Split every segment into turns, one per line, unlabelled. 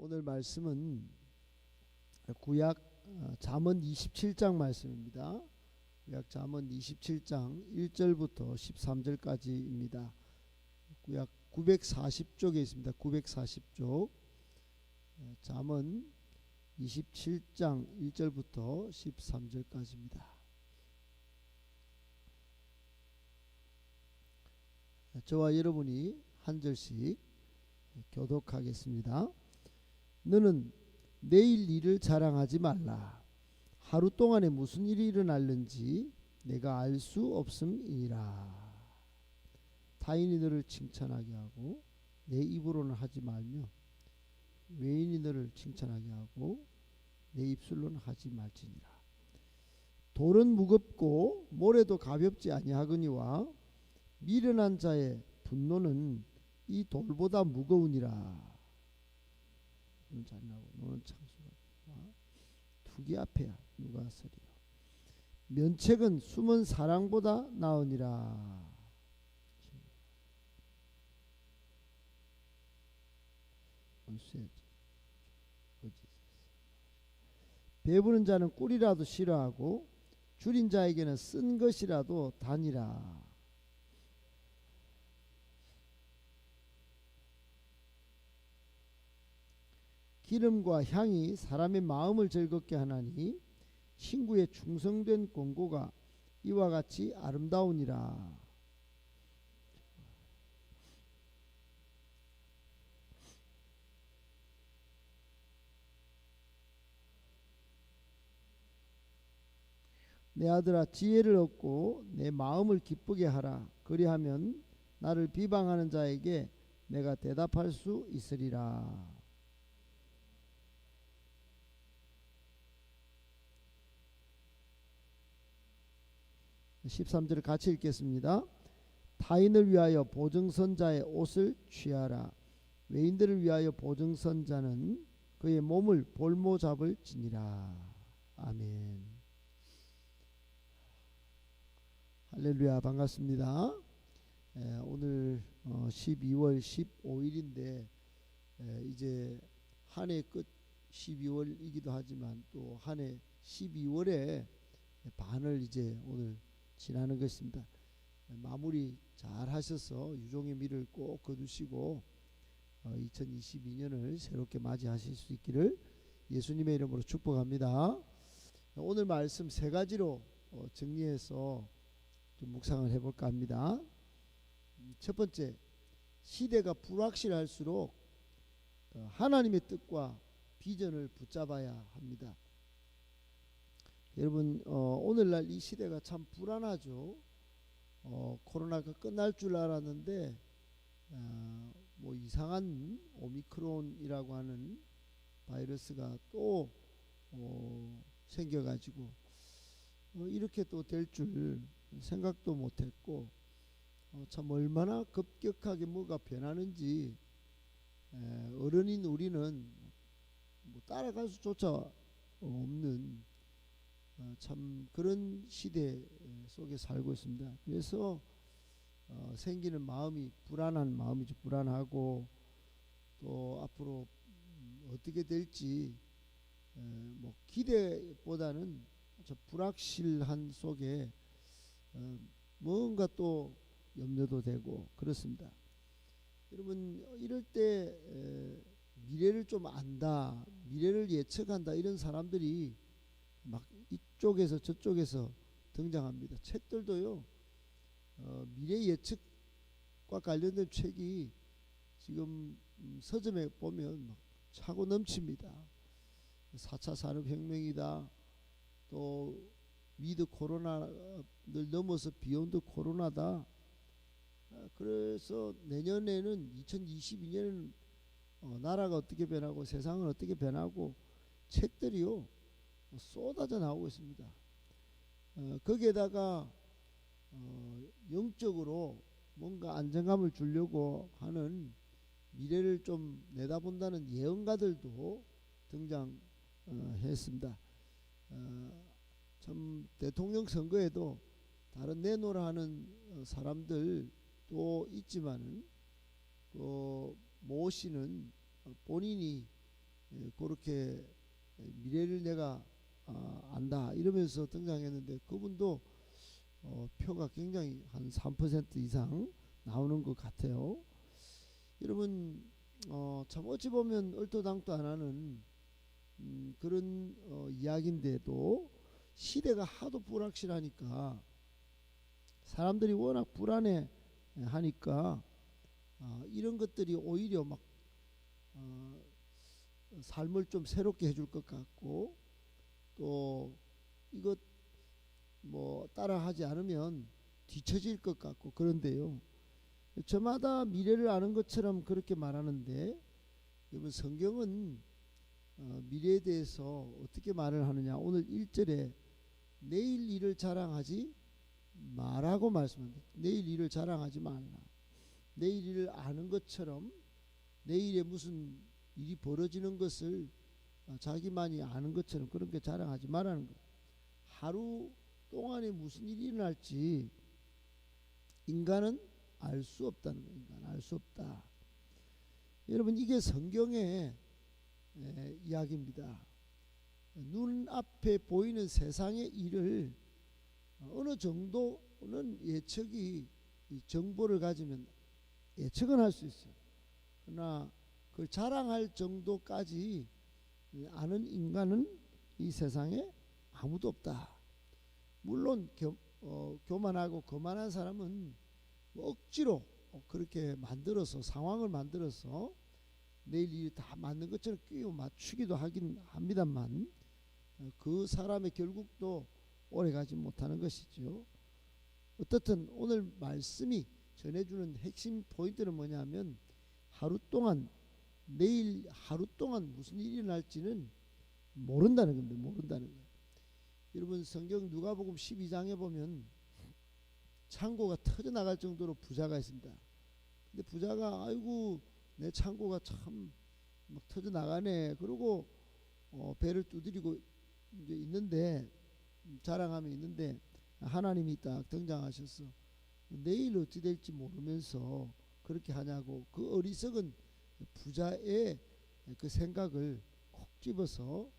오늘 말씀은 구약 잠언 27장 말씀입니다. 구약 잠언 27장 1절부터 13절까지입니다. 구약 940쪽에 있습니다. 940쪽 잠언 27장 1절부터 13절까지입니다. 저와 여러분이 한 절씩 교독하겠습니다. 너는 내일 일을 자랑하지 말라. 하루 동안에 무슨 일이 일어날는지 내가 알 수 없음이니라. 타인이 너를 칭찬하게 하고 내 입으로는 하지 말며 외인이 너를 칭찬하게 하고 내 입술로는 하지 말지니라. 돌은 무겁고 모래도 가볍지 아니하거니와 미련한 자의 분노는 이 돌보다 무거우니라. 너는 잔인하고 너는 창수가 투기 앞에야 누가 서리요. 면책은 숨은 사랑보다 나으니라. 배부른 자는 꿀이라도 싫어하고 줄인 자에게는 쓴 것이라도 다니라. 기름과 향이 사람의 마음을 즐겁게 하나니 친구의 충성된 권고가 이와 같이 아름다우니라. 내 아들아, 지혜를 얻고 내 마음을 기쁘게 하라. 그리하면 나를 비방하는 자에게 내가 대답할 수 있으리라. 13절을 같이 읽겠습니다. 타인을 위하여 보증선자의 옷을 취하라. 외인들을 위하여 보증선자는 그의 몸을 볼모잡을 지니라. 아멘. 할렐루야. 반갑습니다. 오늘 12월 15일인데 이제 한 해 끝 12월이기도 하지만 또 한 해 12월에 반을 이제 오늘 지나는 것입니다. 마무리 잘 하셔서 유종의 미를 꼭 거두시고 2022년을 새롭게 맞이하실 수 있기를 예수님의 이름으로 축복합니다. 오늘 말씀 세 가지로 정리해서 좀 묵상을 해볼까 합니다. 첫 번째, 시대가 불확실할수록 하나님의 뜻과 비전을 붙잡아야 합니다. 여러분, 오늘날 이 시대가 참 불안하죠. 코로나가 끝날 줄 알았는데 뭐 이상한 오미크론이라고 하는 바이러스가 또 생겨가지고 이렇게 또 될 줄 생각도 못했고 참 얼마나 급격하게 뭐가 변하는지 어른인 우리는 뭐 따라갈 수조차 없는 참 그런 시대 속에 살고 있습니다. 그래서 생기는 마음이 불안한 마음이죠. 불안하고 또 앞으로 어떻게 될지 뭐 기대보다는 저 불확실한 속에 뭔가 또 염려도 되고 그렇습니다. 여러분, 이럴 때 미래를 좀 안다, 미래를 예측한다 이런 사람들이 막 이쪽에서 저쪽에서 등장합니다. 책들도요, 미래 예측과 관련된 책이 지금 서점에 보면 막 차고 넘칩니다. 4차 산업혁명이다, 또 위드 코로나를 넘어서 비욘드 코로나다. 그래서 내년에는 2022년에는 나라가 어떻게 변하고 세상은 어떻게 변하고 책들이요 쏟아져 나오고 있습니다. 거기에다가 영적으로 뭔가 안정감을 주려고 하는 미래를 좀 내다본다는 예언가들도 등장했습니다. 참 대통령 선거에도 다른 내노라 하는 사람들도 있지만은 또 모 씨는 본인이 그렇게 미래를 내가 안다 이러면서 등장했는데 그분도 표가 굉장히 한 3% 이상 나오는 것 같아요. 여러분 참 어찌 보면 얼토당토 안 하는 그런 이야기인데도 시대가 하도 불확실하니까 사람들이 워낙 불안해 하니까 이런 것들이 오히려 막 삶을 좀 새롭게 해줄 것 같고 또 이것 뭐 따라하지 않으면 뒤처질 것 같고 그런데요. 저마다 미래를 아는 것처럼 그렇게 말하는데 여러분 성경은 미래에 대해서 어떻게 말을 하느냐. 오늘 1절에 내일 일을 자랑하지 말라고 말씀합니다. 내일 일을 자랑하지 말라. 내일 일을 아는 것처럼 내일에 무슨 일이 벌어지는 것을 자기만이 아는 것처럼 그런 게 자랑하지 말라는 거예요. 하루 동안에 무슨 일이 일어날지 인간은 알 수 없다는 거예요. 인간 알 수 없다. 여러분 이게 성경의 이야기입니다. 눈앞에 보이는 세상의 일을 어느 정도는 예측이 정보를 가지면 예측은 할 수 있어요. 그러나 그걸 자랑할 정도까지 아는 인간은 이 세상에 아무도 없다. 물론 교만하고 거만한 사람은 뭐 억지로 그렇게 만들어서 상황을 만들어서 내일 일이 다 맞는 것처럼 끼워 맞추기도 하긴 합니다만 그 사람의 결국도 오래가지 못하는 것이죠. 어떻든 오늘 말씀이 전해주는 핵심 포인트는 뭐냐면 하루 동안 내일 하루 동안 무슨 일이 일어날지는 모른다는 겁니다. 모른다는 거예요. 여러분 성경 누가복음 12장에 보면 창고가 터져 나갈 정도로 부자가 있습니다. 근데 부자가 아이고 내 창고가 참 막 터져 나가네. 그러고 배를 두드리고 이제 있는데 자랑하며 있는데 하나님이 딱 등장하셔서 내일 어찌 될지 모르면서 그렇게 하냐고 그 어리석은 부자의 그 생각을 콕 집어서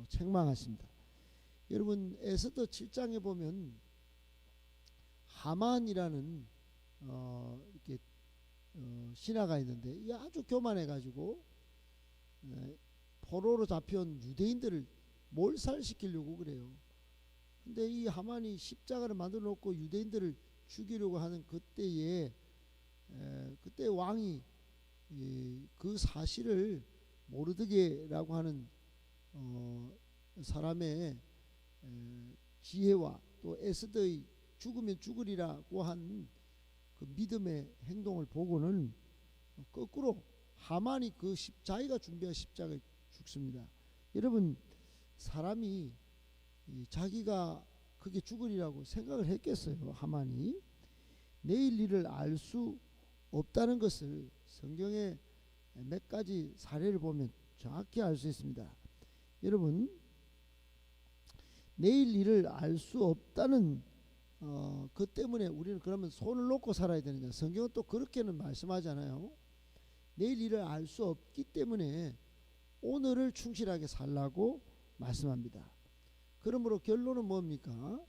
책망하십니다. 여러분 에스더 7장에 보면 하만이라는 이렇게 신하가 있는데 이 아주 교만해가지고 포로로 잡혀온 유대인들을 몰살시키려고 그래요. 근데 이 하만이 십자가를 만들어 놓고 유대인들을 죽이려고 하는 그때에 그때 왕이 그 사실을 모르드게라고 하는 사람의 지혜와 또 에스더의 죽으면 죽으리라고 한 그 믿음의 행동을 보고는 거꾸로 하만이 자기가 준비한 십자가에 죽습니다. 여러분 사람이 자기가 그게 죽으리라고 생각을 했겠어요. 하만이 내일 일을 알 수 없다는 것을 성경의 몇 가지 사례를 보면 정확히 알 수 있습니다. 여러분 내일 일을 알 수 없다는 그 때문에 우리는 그러면 손을 놓고 살아야 되느냐. 성경은 또 그렇게는 말씀하잖아요. 내일 일을 알 수 없기 때문에 오늘을 충실하게 살라고 말씀합니다. 그러므로 결론은 뭡니까?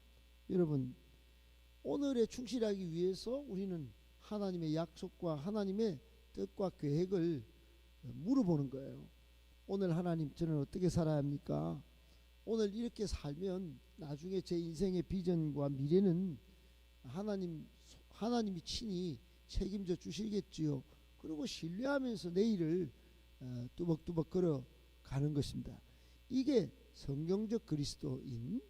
여러분 오늘에 충실하기 위해서 우리는 하나님의 약속과 하나님의 뜻과 계획을 물어보는 거예요. 오늘 하나님 저는 어떻게 살아야 합니까? 오늘 이렇게 살면 나중에 제 인생의 비전과 미래는 하나님이 친히 책임져 주시겠지요. 그리고 신뢰하면서 내일을 뚜벅뚜벅 걸어가는 것입니다. 이게 성경적 그리스도인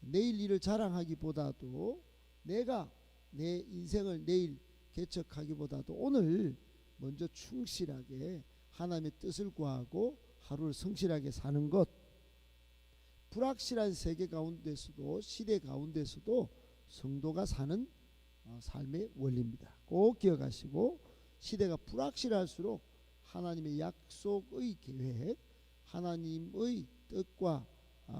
내일 일을 자랑하기보다도 내가 내 인생을 내일 개척하기보다도 오늘 먼저 충실하게 하나님의 뜻을 구하고 하루를 성실하게 사는 것. 불확실한 세계 가운데서도 시대 가운데서도 성도가 사는 삶의 원리입니다. 꼭 기억하시고 시대가 불확실할수록 하나님의 약속의 계획 하나님의 뜻과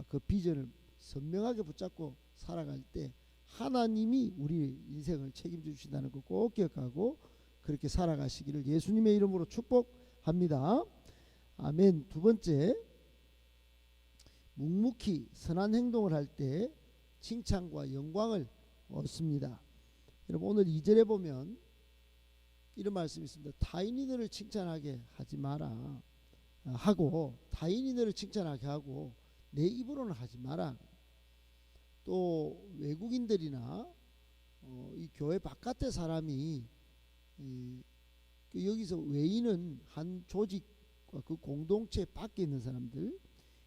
그 비전을 선명하게 붙잡고 살아갈 때 하나님이 우리 인생을 책임져 주신다는 거 꼭 기억하고 그렇게 살아가시기를 예수님의 이름으로 축복합니다. 아멘. 두 번째, 묵묵히 선한 행동을 할 때 칭찬과 영광을 얻습니다. 여러분 오늘 2절에 보면 이런 말씀이 있습니다. 타인이 너를 칭찬하게 하지 마라 하고, 타인이 너를 칭찬하게 하고 내 입으로는 하지 마라. 또 외국인들이나 이 교회 바깥의 사람이 여기서 외인은 한 조직과 그 공동체 밖에 있는 사람들,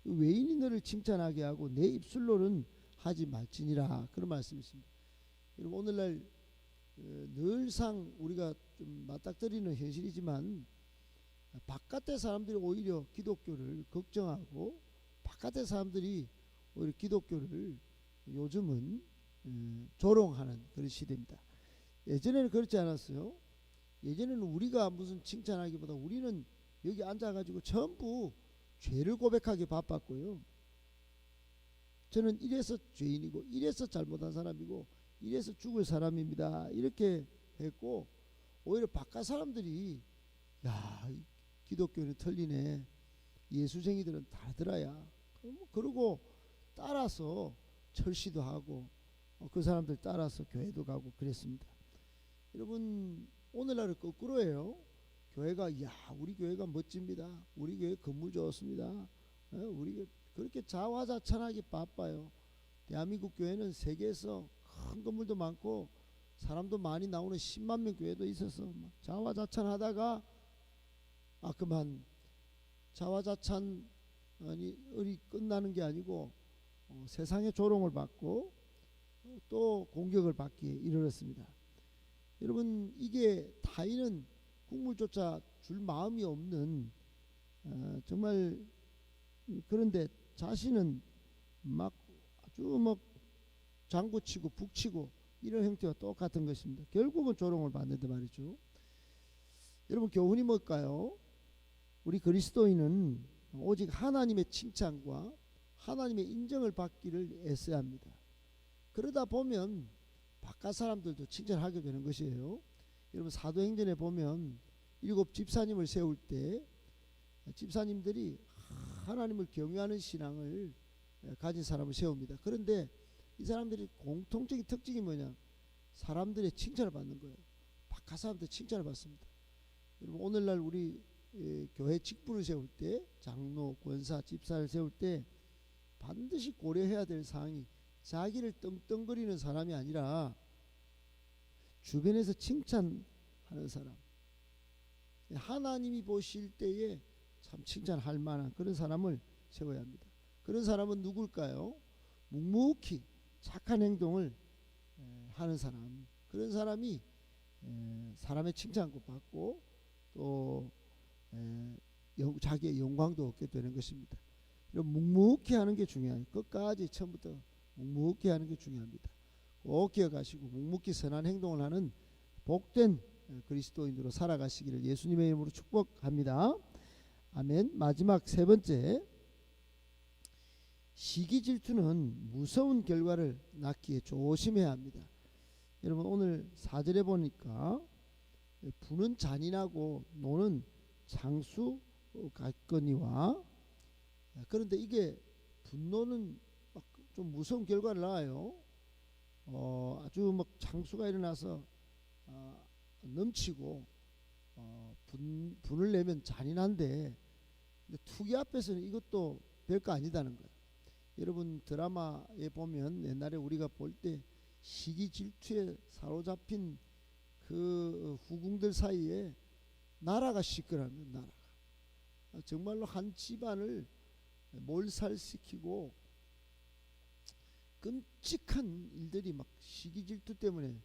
외인이 너를 칭찬하게 하고 내 입술로는 하지 말지니라, 그런 말씀이 있습니다. 여러분 오늘날 늘상 우리가 좀 맞닥뜨리는 현실이지만 바깥의 사람들이 오히려 기독교를 걱정하고 바깥의 사람들이 오히려 기독교를 요즘은 조롱하는 그런 시대입니다. 예전에는 그렇지 않았어요. 예전에는 우리가 무슨 칭찬하기보다 우리는 여기 앉아가지고 전부 죄를 고백하기 바빴고요. 저는 이래서 죄인이고 이래서 잘못한 사람이고 이래서 죽을 사람입니다, 이렇게 했고, 오히려 바깥 사람들이 야, 기독교는 틀리네, 예수쟁이들은 다르더라야, 그러고 따라서 철시도 하고 그 사람들 따라서 교회도 가고 그랬습니다. 여러분 오늘날은 거꾸로예요. 교회가 야, 우리 교회가 멋집니다, 우리 교회 건물 좋습니다, 우리 교회 그렇게 자화자찬하기 바빠요. 대한민국 교회는 세계에서 큰 건물도 많고 사람도 많이 나오는 10만 명 교회도 있어서 자화자찬하다가 그만 자화자찬이 끝나는 게 아니고 세상의 조롱을 받고 또 공격을 받기에 이르렀습니다. 여러분 이게 타인은 국물조차 줄 마음이 없는 정말, 그런데 자신은 막 아주 막 장구치고 북치고 이런 형태와 똑같은 것입니다. 결국은 조롱을 받는데 말이죠. 여러분 교훈이 뭘까요? 우리 그리스도인은 오직 하나님의 칭찬과 하나님의 인정을 받기를 애써야 합니다. 그러다 보면 바깥 사람들도 칭찬하게 되는 것이에요. 여러분 사도행전에 보면 7 집사님을 세울 때 집사님들이 하나님을 경외하는 신앙을 가진 사람을 세웁니다. 그런데 이 사람들이 공통적인 특징이 뭐냐? 사람들의 칭찬을 받는 거예요. 바깥 사람들 칭찬을 받습니다. 여러분 오늘날 우리 교회 직분을 세울 때, 장로, 권사, 집사를 세울 때 반드시 고려해야 될 사항이 자기를 떵떵거리는 사람이 아니라 주변에서 칭찬하는 사람, 하나님이 보실 때에 참 칭찬할 만한 그런 사람을 세워야 합니다. 그런 사람은 누굴까요? 묵묵히 착한 행동을 하는 사람, 그런 사람이 사람의 칭찬도 받고 또 자기의 영광도 얻게 되는 것입니다. 묵묵히 하는 게 중요해요. 끝까지 처음부터 묵묵히 하는 게 중요합니다. 꼭 기억하시고 묵묵히 선한 행동을 하는 복된 그리스도인으로 살아가시기를 예수님의 이름으로 축복합니다. 아멘. 마지막 세 번째, 시기 질투는 무서운 결과를 낳기에 조심해야 합니다. 여러분 오늘 4절에 보니까 부는 잔인하고 노는 장수 같거니와, 그런데 이게 분노는 좀 무서운 결과를 낳아요. 아주 막 장수가 일어나서 넘치고 분을 내면 잔인한데, 근데 투기 앞에서는 이것도 별거 아니다는 거예요. 여러분 드라마에 보면 옛날에 우리가 볼 때 시기 질투에 사로잡힌 그 후궁들 사이에 나라가 시끄러워요. 나라가 정말로 한 집안을 몰살시키고 끔찍한 일들이 막 시기 질투 때문에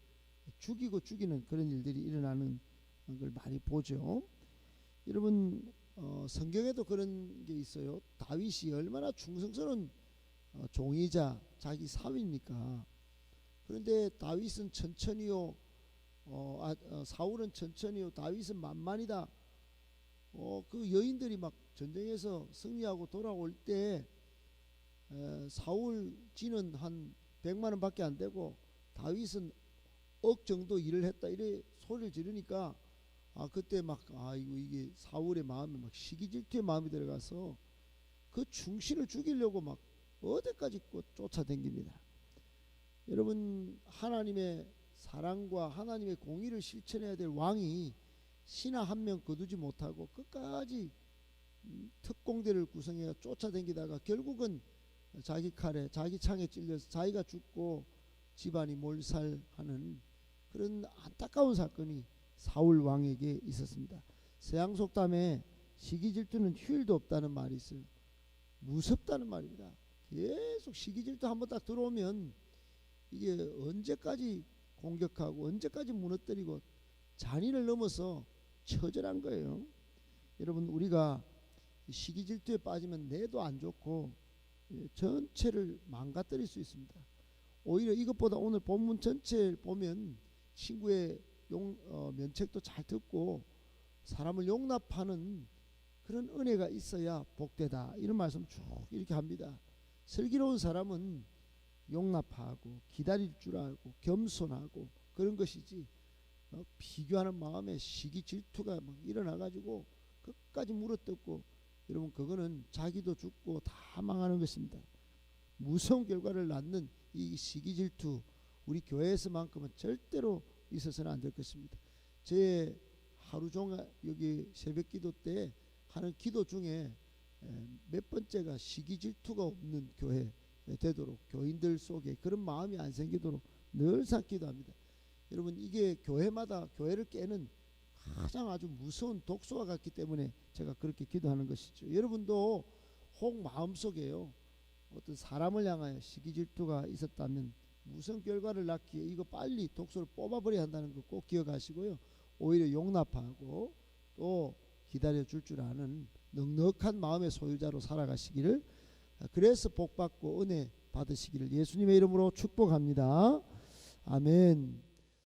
죽이고 죽이는 그런 일들이 일어나는 걸 많이 보죠. 여러분 성경에도 그런 게 있어요. 다윗이 얼마나 충성스러운 종이자 자기 사위입니까? 그런데 다윗은 천천히요, 사울은 천천히요, 다윗은 만만이다. 그 여인들이 막 전쟁에서 승리하고 돌아올 때 사울 진은 한 100만 원밖에 안 되고 다윗은 억 정도 일을 했다, 이래 소리를 지르니까 그때 막 아이고 이게 사울의 마음이 막 시기질투의 마음이 들어가서 그 충신을 죽이려고 막 어디까지 쫓아다닙니다. 여러분, 하나님의 사랑과 하나님의 공의를 실천해야 될 왕이 신하 한 명 거두지 못하고 끝까지 특공대를 구성해 쫓아다니다가 결국은 자기 칼에 자기 창에 찔려서 자기가 죽고 집안이 몰살하는 그런 안타까운 사건이 사울 왕에게 있었습니다. 서양속담에 시기질투는 휴일도 없다는 말이 있어요. 무섭다는 말입니다. 계속 시기질투 한번 딱 들어오면 이게 언제까지 공격하고 언제까지 무너뜨리고 잔인을 넘어서 처절한 거예요. 여러분, 우리가 시기질투에 빠지면 뇌도 안 좋고 전체를 망가뜨릴 수 있습니다. 오히려 이것보다 오늘 본문 전체를 보면 친구의 면책도 잘 듣고 사람을 용납하는 그런 은혜가 있어야 복되다, 이런 말씀 쭉 이렇게 합니다. 슬기로운 사람은 용납하고 기다릴 줄 알고 겸손하고 그런 것이지 비교하는 마음에 시기 질투가 막 일어나가지고 끝까지 물어뜯고, 여러분 그거는 자기도 죽고 다 망하는 것입니다. 무서운 결과를 낳는 이 시기 질투, 우리 교회에서만큼은 절대로 있어서는 안 될 것입니다. 제 하루 종일 여기 새벽 기도 때 하는 기도 중에 몇 번째가 시기 질투가 없는 교회 되도록, 교인들 속에 그런 마음이 안 생기도록 늘상 기도합니다. 여러분, 이게 교회마다 교회를 깨는 가장 아주 무서운 독소와 같기 때문에 제가 그렇게 기도하는 것이죠. 여러분도 혹 마음속에요, 어떤 사람을 향하여 시기 질투가 있었다면 무슨 결과를 낳기에 이거 빨리 독소를 뽑아버려야 한다는 거 꼭 기억하시고요. 오히려 용납하고 또 기다려 줄 줄 아는 넉넉한 마음의 소유자로 살아가시기를, 그래서 복받고 은혜 받으시기를 예수님의 이름으로 축복합니다. 아멘.